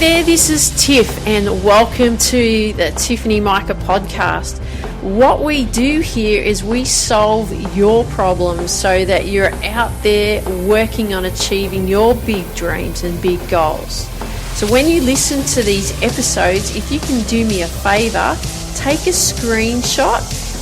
there, this is Tiff and welcome to the Tiffany Micah podcast. What we do here is we solve your problems so that you're out there working on achieving your big dreams and big goals. So when you listen to these episodes, if you can do me a favor, take a screenshot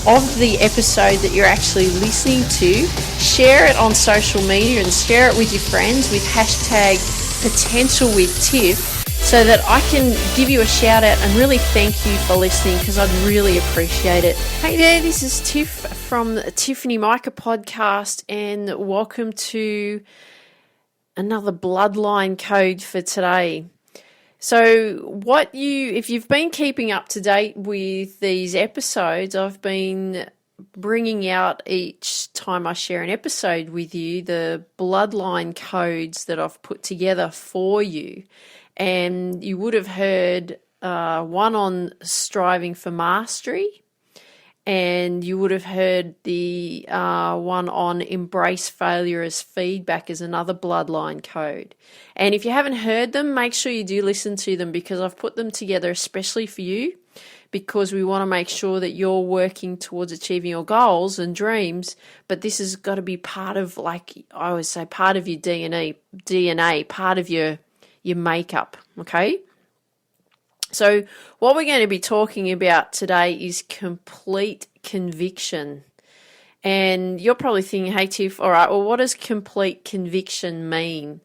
of the episode that you're actually listening to, share it on social media and share it with your friends with hashtag potential with Tiff, so that I can give you a shout out and really thank you for listening, because I'd really appreciate it. Hey there, this is Tiff from the Tiffany Micah podcast, and welcome to another Bloodline Code for today. So if you've been keeping up to date with these episodes, I've been bringing out each time I share an episode with you the bloodline codes that I've put together for you. And you would have heard one on striving for mastery, and you would have heard the one on embrace failure as feedback as another bloodline code. And if you haven't heard them, make sure you do listen to them, because I've put them together especially for you, because we want to make sure that you're working towards achieving your goals and dreams. But this has got to be part of, like I always say, part of your DNA, part of your makeup, okay? So what we're going to be talking about today is complete conviction. And you're probably thinking, hey Tiff, all right, well, what does complete conviction mean?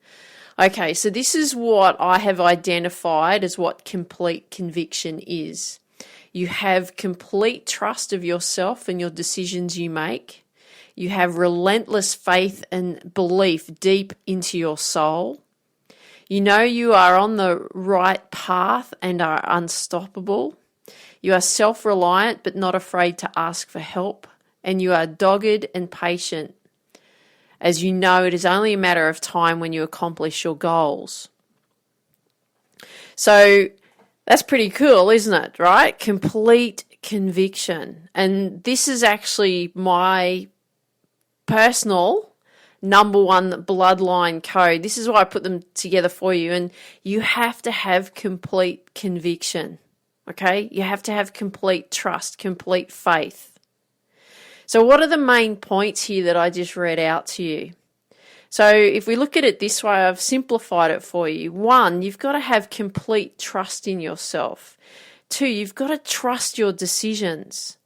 Okay, so this is what I have identified as what complete conviction is. You have complete trust of yourself and your decisions you make. You have relentless faith and belief deep into your soul. You know you are on the right path and are unstoppable. You are self-reliant but not afraid to ask for help. And you are dogged and patient, as you know it is only a matter of time when you accomplish your goals. So that's pretty cool, isn't it, right? Complete conviction. And this is actually my personal number one bloodline code. This is why I put them together for you. And you have to have complete conviction, okay? You have to have complete trust, complete faith. So what are the main points here that I just read out to you? So if we look at it this way, I've simplified it for you. 1, you've got to have complete trust in yourself. 2, you've got to trust your decisions.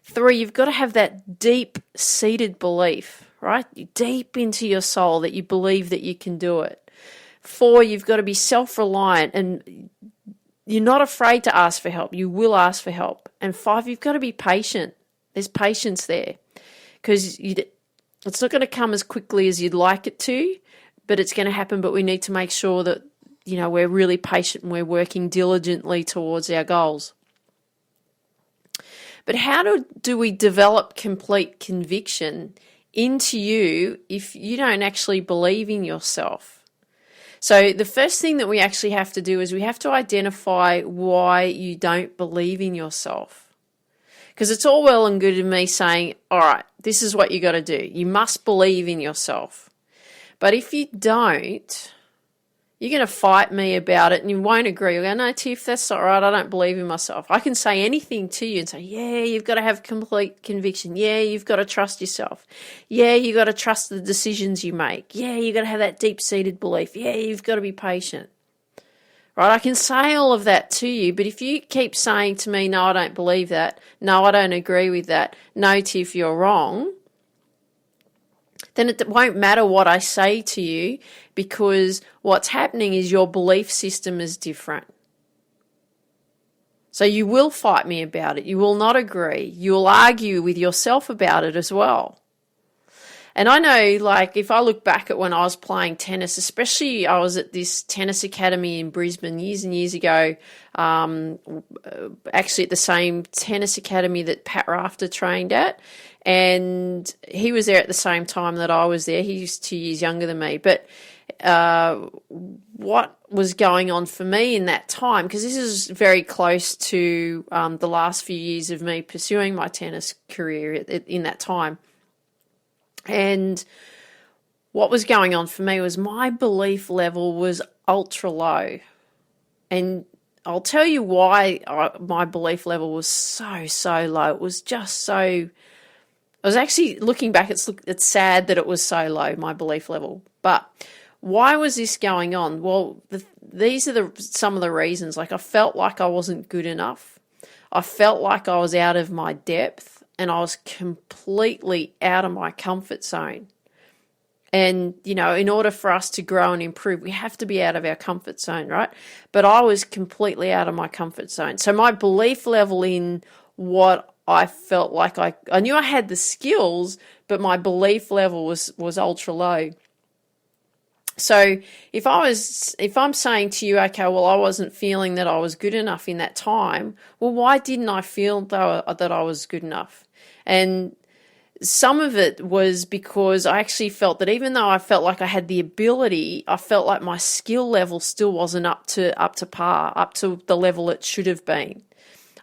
3, you've got to have that deep-seated belief, right? Deep into your soul that you believe that you can do it. 4, you've got to be self-reliant and you're not afraid to ask for help. You will ask for help. And 5, you've got to be patient. There's patience there, because it's not going to come as quickly as you'd like it to, but it's going to happen. But we need to make sure that, we're really patient and we're working diligently towards our goals. But how do we develop complete conviction into you if you don't actually believe in yourself? So the first thing that we actually have to do is we have to identify why you don't believe in yourself. Because it's all well and good in me saying, all right, this is what you got to do. You must believe in yourself. But if you don't, you're going to fight me about it and you won't agree. You'll go, no, Tiff, that's not right. I don't believe in myself. I can say anything to you and say, yeah, you've got to have complete conviction. Yeah, you've got to trust yourself. Yeah, you've got to trust the decisions you make. Yeah, you've got to have that deep-seated belief. Yeah, you've got to be patient. Right, I can say all of that to you, but if you keep saying to me, no, I don't believe that, no, I don't agree with that, no, Tiff, you're wrong, then it won't matter what I say to you, because what's happening is your belief system is different. So you will fight me about it. You will not agree. You will argue with yourself about it as well. And I know, like, if I look back at when I was playing tennis, especially I was at this tennis academy in Brisbane years and years ago, actually at the same tennis academy that Pat Rafter trained at, and he was there at the same time that I was there. He's 2 years younger than me. But what was going on for me in that time, because this is very close to the last few years of me pursuing my tennis career in that time, and what was going on for me was my belief level was ultra low. And I'll tell you why my belief level was so low. It was just so. I was actually looking back. It's sad that it was so low, my belief level. But why was this going on? Well, these are some of the reasons. Like, I felt like I wasn't good enough. I felt like I was out of my depth, and I was completely out of my comfort zone. And, in order for us to grow and improve, we have to be out of our comfort zone, right? But I was completely out of my comfort zone. So my belief level in what I felt like I knew I had the skills, but my belief level was ultra low. So if I'm saying to you, okay, well, I wasn't feeling that I was good enough in that time, well, why didn't I feel that I was good enough? And some of it was because I actually felt that even though I felt like I had the ability, I felt like my skill level still wasn't up to par, up to the level it should have been.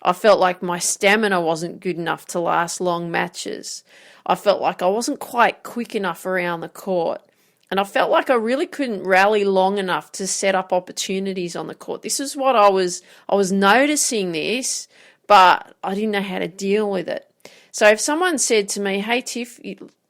I felt like my stamina wasn't good enough to last long matches. I felt like I wasn't quite quick enough around the court. And I felt like I really couldn't rally long enough to set up opportunities on the court. This is what I was noticing this, but I didn't know how to deal with it. So if someone said to me, hey, Tiff,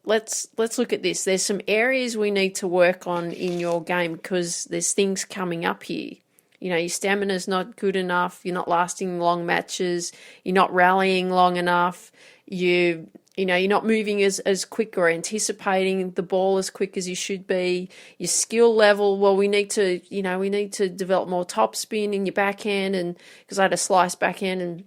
let's look at this. There's some areas we need to work on in your game because there's things coming up here. Your stamina's not good enough. You're not lasting long matches. You're not rallying long enough. You're not moving as quick or anticipating the ball as quick as you should be. Your skill level, well, we need to develop more topspin in your backhand, and because I had a slice backhand and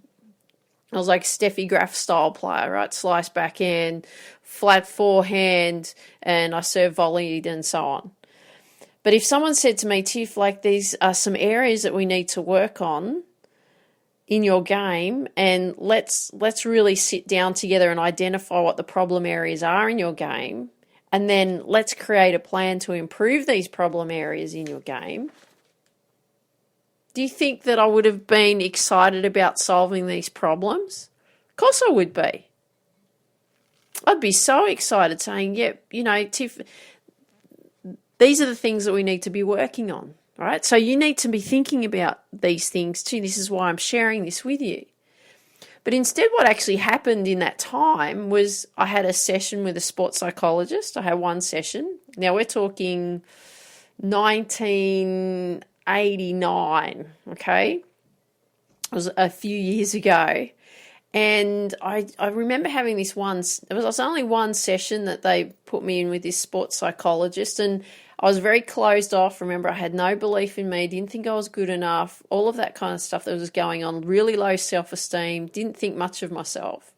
I was like Steffi Graf style player, right? Slice backhand, flat forehand, and I serve volleyed and so on. But if someone said to me, Tiff, like, these are some areas that we need to work on in your game, and let's really sit down together and identify what the problem areas are in your game, and then let's create a plan to improve these problem areas in your game. Do you think that I would have been excited about solving these problems? Of course I would be. I'd be so excited saying, yep, Tiff, these are the things that we need to be working on, right? So you need to be thinking about these things too. This is why I'm sharing this with you. But instead, what actually happened in that time was I had a session with a sports psychologist. I had one session. Now we're talking 1989, okay? It was a few years ago. And I remember having this it was only one session that they put me in with this sports psychologist, and I was very closed off. Remember, I had no belief in me, didn't think I was good enough, all of that kind of stuff that was going on, really low self-esteem, didn't think much of myself.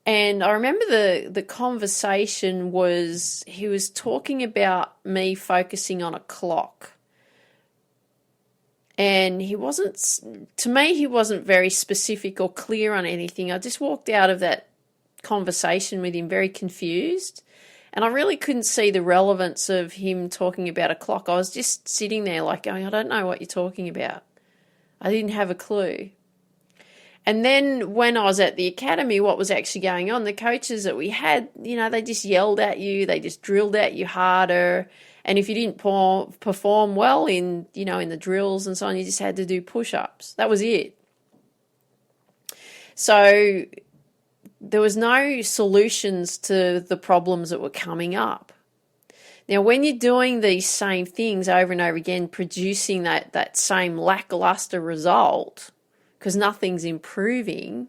And I remember the conversation was, he was talking about me focusing on a clock. And he wasn't very specific or clear on anything. I just walked out of that conversation with him very confused. And I really couldn't see the relevance of him talking about a clock. I was just sitting there like going, I don't know what you're talking about. I didn't have a clue. And then when I was at the academy, what was actually going on, the coaches that we had, they just yelled at you. They just drilled at you harder. And if you didn't perform well in the drills and so on, you just had to do push-ups. That was it. So there was no solutions to the problems that were coming up. Now, when you're doing these same things over and over again, producing that same lackluster result, because nothing's improving,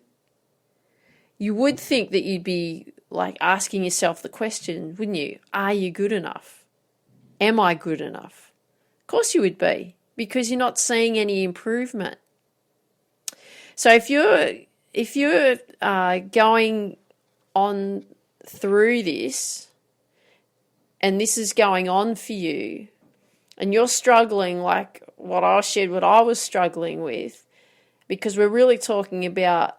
you would think that you'd be like asking yourself the question, wouldn't you? Are you good enough? Am I good enough? Of course you would be, because you're not seeing any improvement. So if you're going on through this, and this is going on for you, and you're struggling like what I was struggling with, because we're really talking about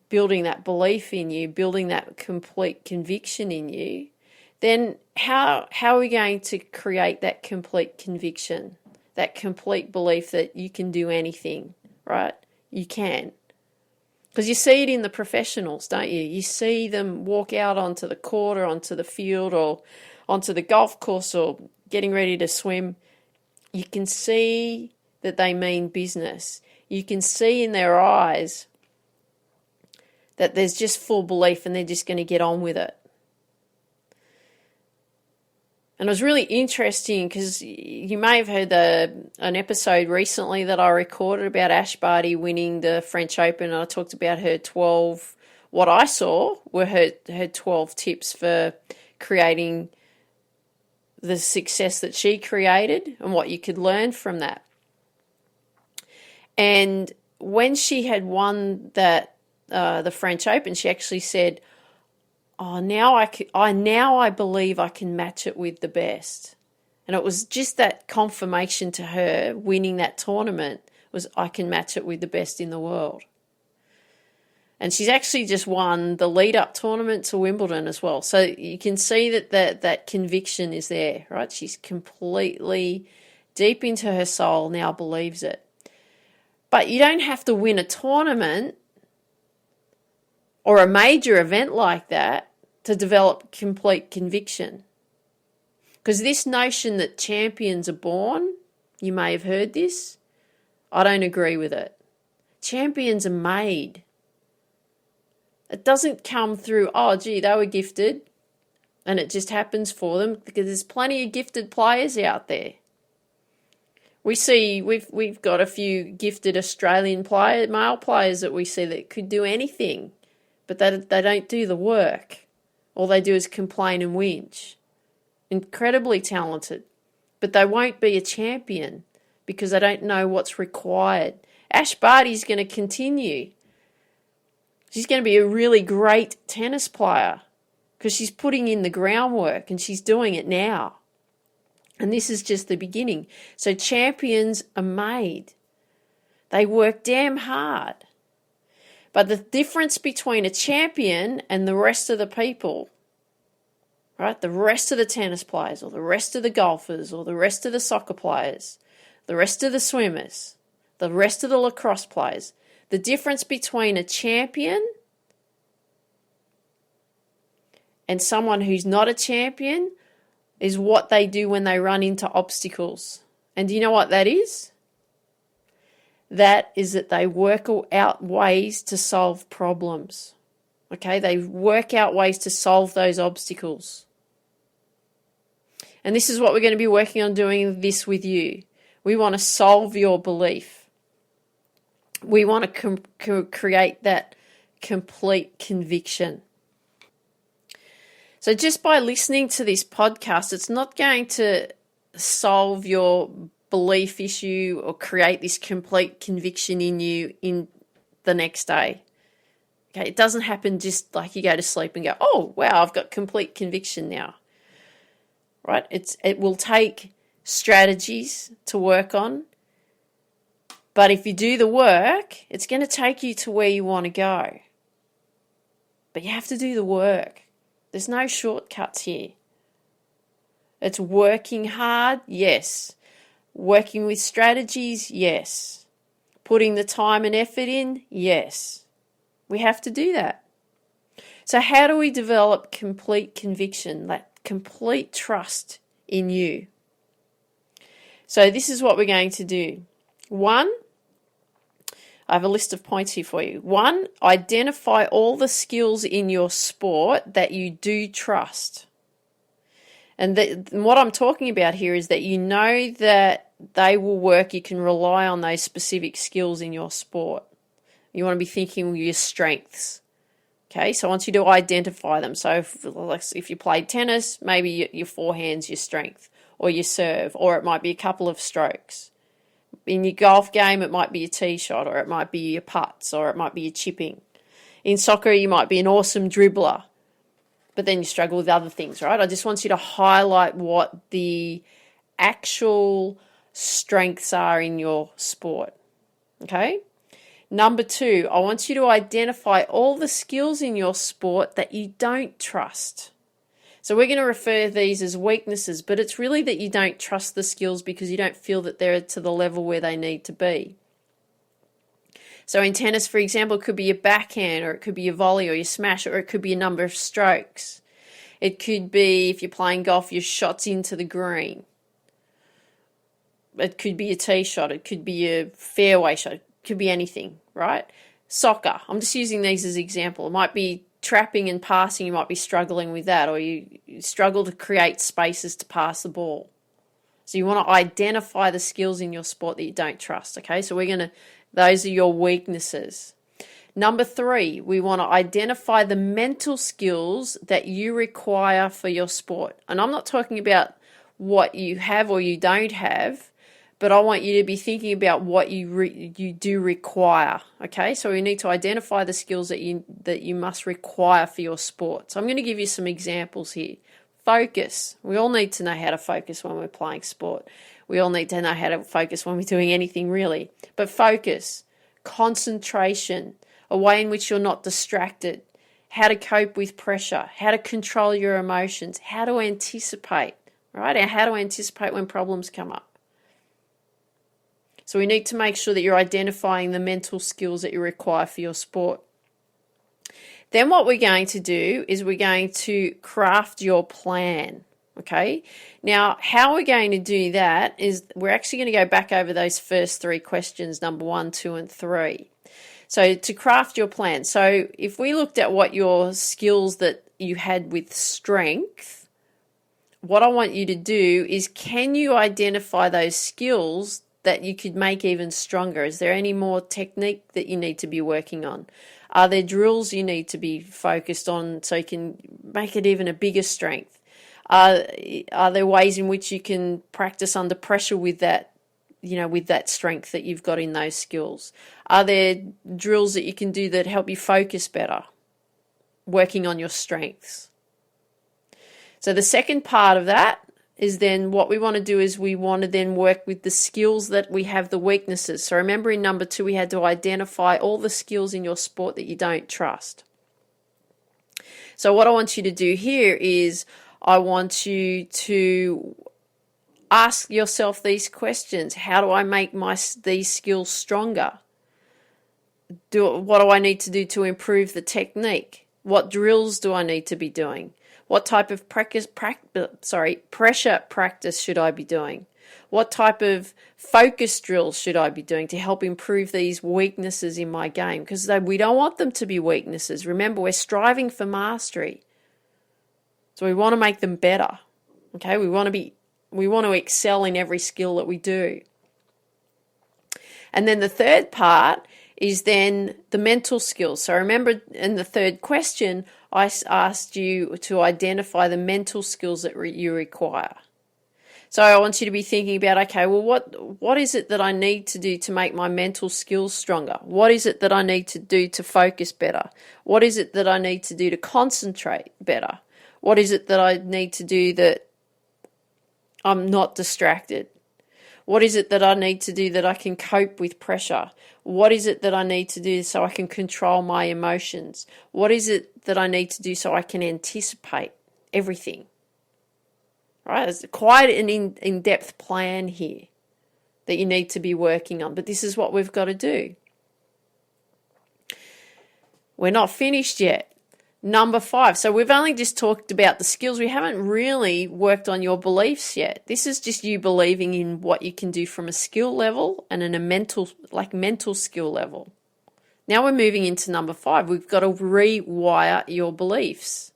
building that belief in you, building that complete conviction in you, then how are we going to create that complete conviction, that complete belief that you can do anything, right? You can. Because you see it in the professionals, don't you? You see them walk out onto the court or onto the field or onto the golf course or getting ready to swim. You can see that they mean business. You can see in their eyes that there's just full belief and they're just going to get on with it. And it was really interesting because you may have heard an episode recently that I recorded about Ash Barty winning the French Open, and I talked about her 12, what I saw were her 12 tips for creating the success that she created and what you could learn from that. And when she had won the French Open, she actually said, now I believe I can match it with the best. And it was just that confirmation to her winning that tournament was I can match it with the best in the world. And she's actually just won the lead-up tournament to Wimbledon as well. So you can see that conviction is there, right? She's completely deep into her soul now believes it. But you don't have to win a tournament or a major event like that to develop complete conviction. Because this notion that champions are born, you may have heard this, I don't agree with it. Champions are made. It doesn't come through, they were gifted and it just happens for them, because there's plenty of gifted players out there. We see we've got a few gifted Australian male players that we see that could do anything, but they don't do the work. All they do is complain and whinge. Incredibly talented, but they won't be a champion because they don't know what's required. Ash Barty's going to continue. She's going to be a really great tennis player because she's putting in the groundwork and she's doing it now. And this is just the beginning. So champions are made. They work damn hard. But the difference between a champion and the rest of the people, right, the rest of the tennis players or the rest of the golfers or the rest of the soccer players, the rest of the swimmers, the rest of the lacrosse players, the difference between a champion and someone who's not a champion is what they do when they run into obstacles. And do you know what that is? That is that they work out ways to solve problems. Okay, they work out ways to solve those obstacles. And this is what we're going to be working on doing this with you. We want to solve your belief. We want to create that complete conviction. So just by listening to this podcast, it's not going to solve your belief issue or create this complete conviction in you in the next day. Okay, it doesn't happen just like you go to sleep and go, oh, wow, I've got complete conviction now. Right? It will take strategies to work on. But if you do the work, it's going to take you to where you want to go. But you have to do the work. There's no shortcuts here. It's working hard, yes. Working with strategies, yes. Putting the time and effort in, yes. We have to do that. So how do we develop complete conviction, that complete trust in you? So this is what we're going to do. 1, I have a list of points here for you. 1, identify all the skills in your sport that you do trust. And what I'm talking about here is that you know that they will work. You can rely on those specific skills in your sport. You want to be thinking of your strengths. Okay, so I want you to identify them. So if you played tennis, maybe your forehand's your strength, or your serve, or it might be a couple of strokes. In your golf game, it might be a tee shot, or it might be your putts, or it might be your chipping. In soccer, you might be an awesome dribbler, but then you struggle with other things, right? I just want you to highlight what the actual strengths are in your sport, okay? Number 2, I want you to identify all the skills in your sport that you don't trust. So we're going to refer to these as weaknesses, but it's really that you don't trust the skills because you don't feel that they're to the level where they need to be. So in tennis, for example, it could be your backhand, or it could be your volley or your smash, or it could be a number of strokes. It could be, if you're playing golf, your shots into the green. It could be a tee shot. It could be a fairway shot. It could be anything, right? Soccer. I'm just using these as an example. It might be trapping and passing. You might be struggling with that, or you struggle to create spaces to pass the ball. So you want to identify the skills in your sport that you don't trust, okay? So those are your weaknesses. Number 3, we want to identify the mental skills that you require for your sport. And I'm not talking about what you have or you don't have, but I want you to be thinking about what you do require, okay? So we need to identify the skills that you must require for your sport. So I'm going to give you some examples here. Focus. We all need to know how to focus when we're playing sport. We all need to know how to focus when we're doing anything really. But focus, concentration, a way in which you're not distracted, how to cope with pressure, how to control your emotions, how to anticipate, right? And how to anticipate when problems come up. So we need to make sure that you're identifying the mental skills that you require for your sport. Then what we're going to do is we're going to craft your plan, okay? Now, how we're going to do that is we're actually going to go back over those first 3 questions, number 1, 2, and 3. So to craft your plan. So if we looked at what your skills that you had with strength, what I want you to do is, can you identify those skills that you could make even stronger? Is there any more technique that you need to be working on? Are there drills you need to be focused on so you can make it even a bigger strength? Are there ways in which you can practice under pressure with that, with that strength that you've got in those skills? Are there drills that you can do that help you focus better, working on your strengths? So the second part of that is then what we want to do is we want to then work with the skills that we have the weaknesses. So remember in number 2, we had to identify all the skills in your sport that you don't trust. So what I want you to do here is I want you to ask yourself these questions. How do I make these skills stronger? What do I need to do to improve the technique? What drills do I need to be doing? What type of pressure practice should I be doing? What type of focus drills should I be doing to help improve these weaknesses in my game? Because we don't want them to be weaknesses. Remember, we're striving for mastery. So we want to make them better. Okay, we want to excel in every skill that we do. And then the third part is then the mental skills. So remember in the third question, I asked you to identify the mental skills that you require. So I want you to be thinking about, okay, well, what is it that I need to do to make my mental skills stronger? What is it that I need to do to focus better? What is it that I need to do to concentrate better? What is it that I need to do that I'm not distracted? What is it that I need to do that I can cope with pressure? What is it that I need to do so I can control my emotions? What is it that I need to do so I can anticipate everything? Right? There's quite an in-depth plan here that you need to be working on, but this is what we've got to do. We're not finished yet. Number 5. So we've only just talked about the skills. We haven't really worked on your beliefs yet. This is just you believing in what you can do from a skill level and in a mental skill level. Now we're moving into number 5. We've got to rewire your beliefs.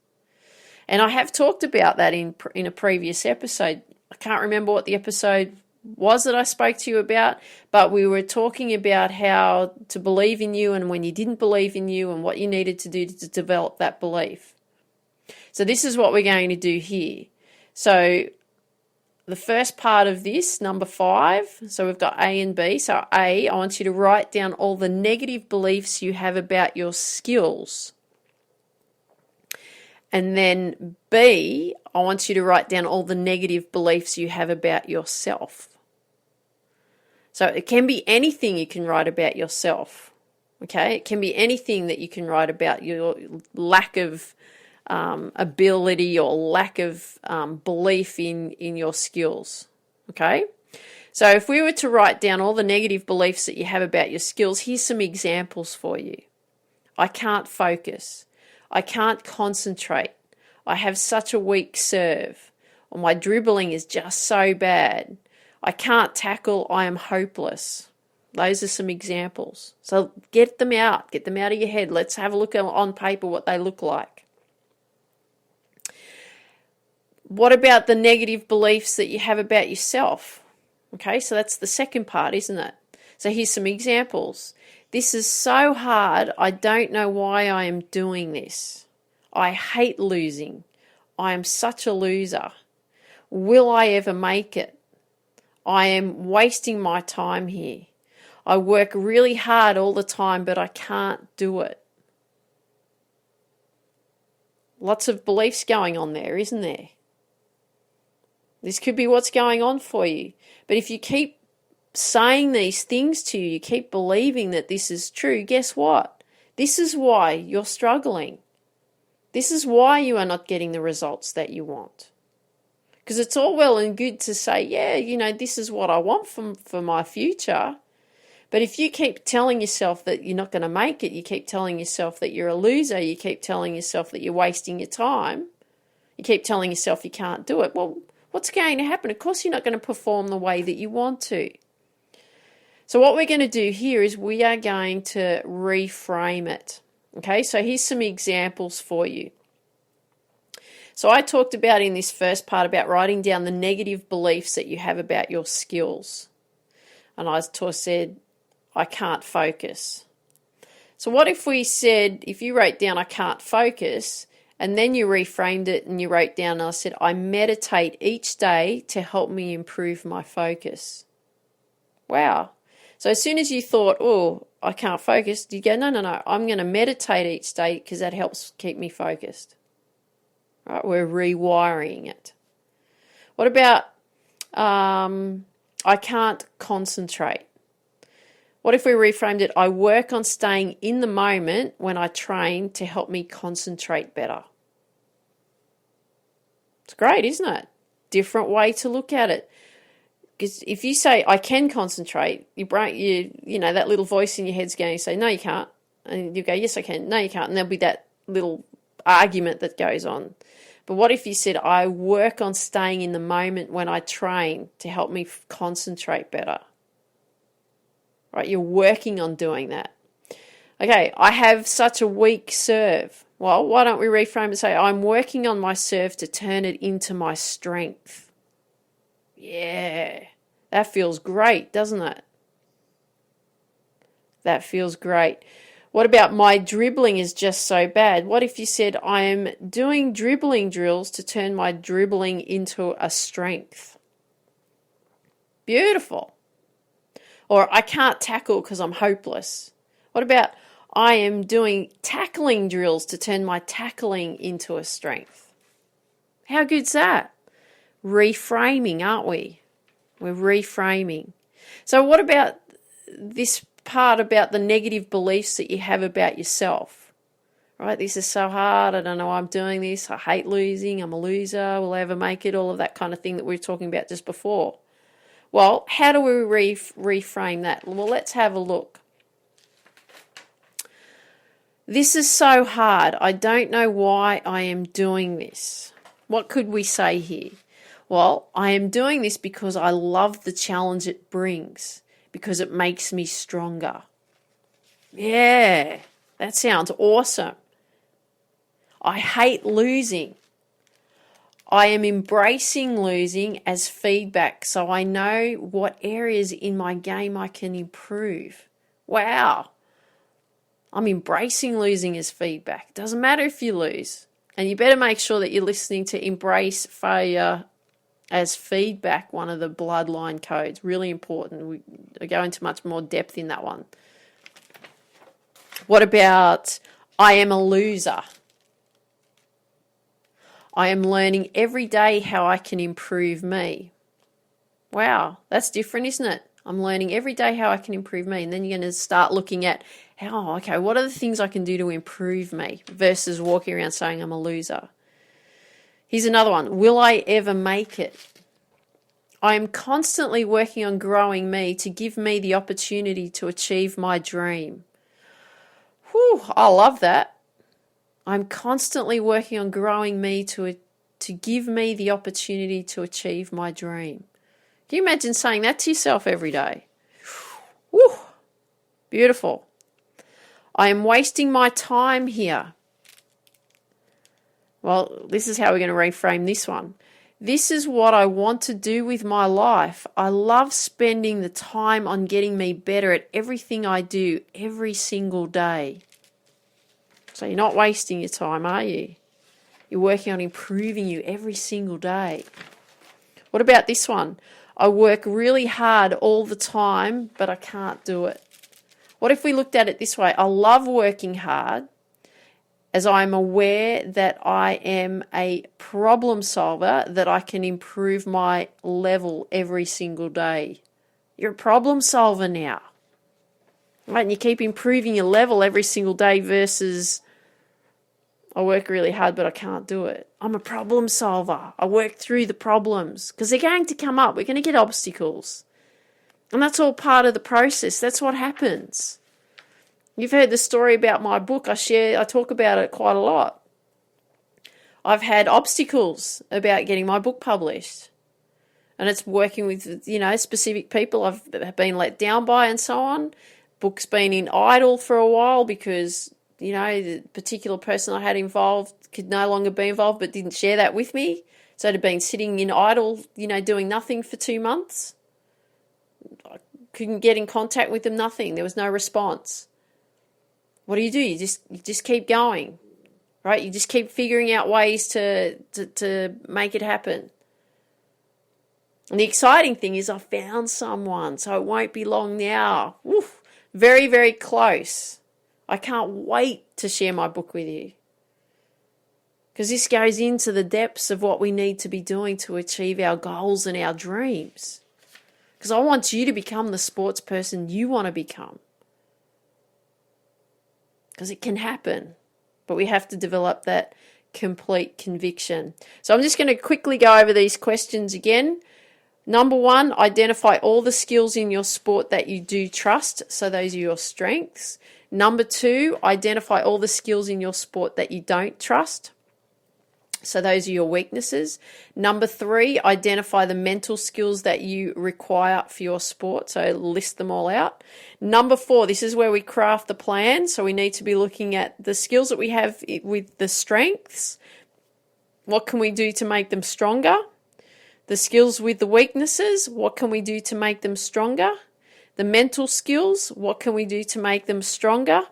And I have talked about that in a previous episode. I can't remember what the episode was that I spoke to you about, but we were talking about how to believe in you and when you didn't believe in you and what you needed to do to develop that belief. So this is what we're going to do here. So the first part of this, number 5, so we've got A and B. So A, I want you to write down all the negative beliefs you have about your skills. And then B, I want you to write down all the negative beliefs you have about yourself. So it can be anything you can write about yourself, okay? It can be anything that you can write about your lack of ability or lack of belief in your skills, okay? So if we were to write down all the negative beliefs that you have about your skills, here's some examples for you. I can't focus. I can't concentrate. I have such a weak serve. Or my dribbling is just so bad. I can't tackle, I am hopeless. Those are some examples. So get them out of your head. Let's have a look on paper what they look like. What about the negative beliefs that you have about yourself? Okay, so that's the second part, isn't it? So here's some examples. This is so hard, I don't know why I am doing this. I hate losing. I am such a loser. Will I ever make it? I am wasting my time here. I work really hard all the time, but I can't do it. Lots of beliefs going on there, isn't there? This could be what's going on for you. But if you keep saying these things to you, you keep believing that this is true, guess what? This is why you're struggling. This is why you are not getting the results that you want. Because it's all well and good to say, yeah, this is what I want for my future. But if you keep telling yourself that you're not going to make it, you keep telling yourself that you're a loser, you keep telling yourself that you're wasting your time, you keep telling yourself you can't do it, well, what's going to happen? Of course you're not going to perform the way that you want to. So what we're going to do here is we are going to reframe it. Okay, so here's some examples for you. So I talked about in this first part about writing down the negative beliefs that you have about your skills. And I said, I can't focus. So what if we said, if you wrote down I can't focus, and then you reframed it and you wrote down, and I said, I meditate each day to help me improve my focus. Wow. So as soon as you thought, oh, I can't focus, you go, no, I'm going to meditate each day because that helps keep me focused. Right, we're rewiring it. What about I can't concentrate? What if we reframed it? I work on staying in the moment when I train to help me concentrate better. It's great, isn't it? Different way to look at it. Because if you say I can concentrate, your brain, that little voice in your head's going to say no, you can't, and you go yes, I can. No, you can't, and there'll be that little argument that goes on. But what if you said, I work on staying in the moment when I train to help me concentrate better? Right, you're working on doing that. Okay, I have such a weak serve. Well, why don't we reframe it and say, I'm working on my serve to turn it into my strength. Yeah, that feels great, doesn't it? That feels great. What about my dribbling is just so bad? What if you said, I am doing dribbling drills to turn my dribbling into a strength? Beautiful. Or I can't tackle because I'm hopeless. What about I am doing tackling drills to turn my tackling into a strength? How good's that? Reframing, aren't we? We're reframing. So what about this part about the negative beliefs that you have about yourself? Right, this is so hard, I don't know why I'm doing this, I hate losing, I'm a loser, will I ever make it, all of that kind of thing that we were talking about just before. Well, how do we reframe that? Well, let's have a look. This is so hard, I don't know why I am doing this. What could we say here? Well, I am doing this because I love the challenge it brings, because it makes me stronger. Yeah, that sounds awesome. I hate losing. I am embracing losing as feedback so I know what areas in my game I can improve. Wow. I'm embracing losing as feedback. It doesn't matter if you lose. And you better make sure that you're listening to Embrace Failure as Feedback, one of the Bloodline Codes. Really important. We go into much more depth in that one. What about I am a loser? I am learning every day how I can improve me. Wow, that's different, isn't it? I'm learning every day how I can improve me. And then you're going to start looking at, what are the things I can do to improve me versus walking around saying I'm a loser. Here's another one. Will I ever make it? I am constantly working on growing me to give me the opportunity to achieve my dream. Whew, I love that. I'm constantly working on growing me to give me the opportunity to achieve my dream. Can you imagine saying that to yourself every day? Woo, beautiful. I am wasting my time here. Well, this is how we're going to reframe this one. This is what I want to do with my life. I love spending the time on getting me better at everything I do every single day. So you're not wasting your time, are you? You're working on improving you every single day. What about this one? I work really hard all the time, but I can't do it. What if we looked at it this way? I love working hard, as I'm aware that I am a problem solver, that I can improve my level every single day. You're a problem solver now. Right? And you keep improving your level every single day versus I work really hard, but I can't do it. I'm a problem solver. I work through the problems because they're going to come up. We're going to get obstacles. And that's all part of the process. That's what happens. You've heard the story about my book. I talk about it quite a lot. I've had obstacles about getting my book published. And it's working with, specific people I've been let down by and so on. Book's been in idle for a while because, the particular person I had involved could no longer be involved but didn't share that with me. So it had been sitting in idle, doing nothing for 2 months. I couldn't get in contact with them, nothing. There was no response. What do? You just keep going, right? You just keep figuring out ways to make it happen. And the exciting thing is I found someone, so it won't be long now. Woof, very, very close. I can't wait to share my book with you. Because this goes into the depths of what we need to be doing to achieve our goals and our dreams. Because I want you to become the sports person you want to become. Because it can happen, but we have to develop that complete conviction. So I'm just going to quickly go over these questions again. Number 1, identify all the skills in your sport that you do trust. So those are your strengths. Number 2, identify all the skills in your sport that you don't trust. So those are your weaknesses. Number 3, identify the mental skills that you require for your sport. So list them all out. Number 4, this is where we craft the plan. So we need to be looking at the skills that we have with the strengths. What can we do to make them stronger? The skills with the weaknesses, what can we do to make them stronger? The mental skills, what can we do to make them stronger?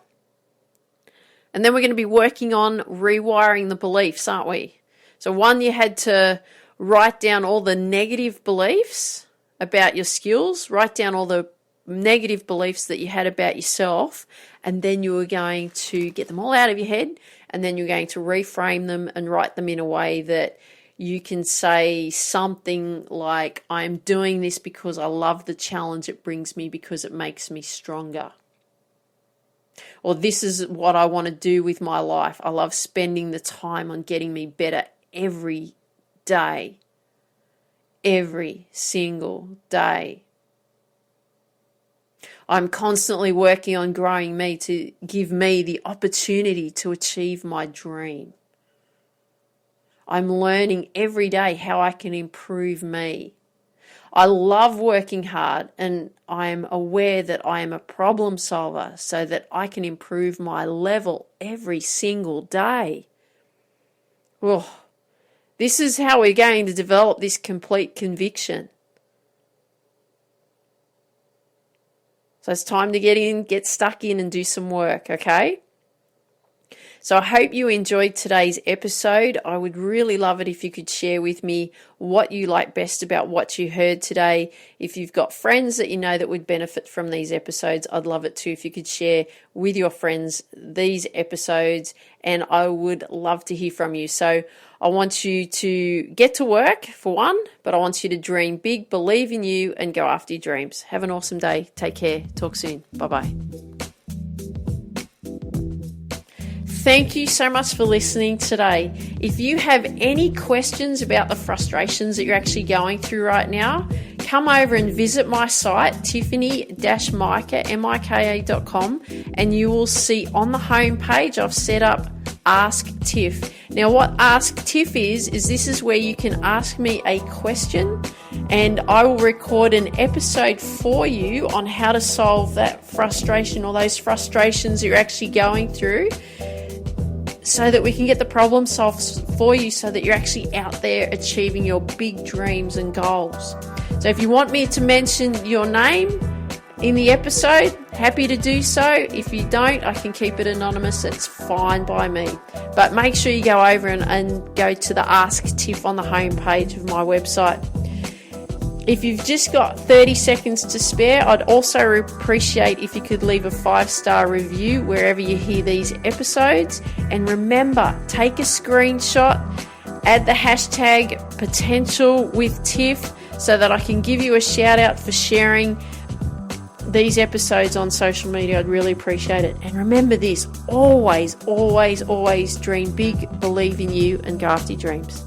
And then we're going to be working on rewiring the beliefs, aren't we? So 1, you had to write down all the negative beliefs about your skills, write down all the negative beliefs that you had about yourself, and then you were going to get them all out of your head, and then you're going to reframe them and write them in a way that you can say something like, I'm doing this because I love the challenge it brings me because it makes me stronger. Or this is what I want to do with my life. I love spending the time on getting me better every day. Every single day. I'm constantly working on growing me to give me the opportunity to achieve my dream. I'm learning every day how I can improve me. I love working hard, and I'm aware that I am a problem solver so that I can improve my level every single day. Oh, this is how we're going to develop this complete conviction. So it's time to get stuck in and do some work, okay? So I hope you enjoyed today's episode. I would really love it if you could share with me what you like best about what you heard today. If you've got friends that you know that would benefit from these episodes, I'd love it too if you could share with your friends these episodes, and I would love to hear from you. So I want you to get to work for one, but I want you to dream big, believe in you, and go after your dreams. Have an awesome day. Take care. Talk soon. Bye-bye. Thank you so much for listening today. If you have any questions about the frustrations that you're actually going through right now, come over and visit my site, tiffany-mika.com, and you will see on the home page I've set up Ask Tiff. Now, what Ask Tiff is this is where you can ask me a question and I will record an episode for you on how to solve that frustration or those frustrations you're actually going through, so that we can get the problem solved for you so that you're actually out there achieving your big dreams and goals. So if you want me to mention your name in the episode, happy to do so. If you don't, I can keep it anonymous. It's fine by me. But make sure you go over and go to the Ask Tiff on the homepage of my website. If you've just got 30 seconds to spare, I'd also appreciate if you could leave a 5-star review wherever you hear these episodes. And remember, take a screenshot, add the hashtag #potentialwithtiff so that I can give you a shout out for sharing these episodes on social media. I'd really appreciate it. And remember this, always, always, always dream big, believe in you, and go after your dreams.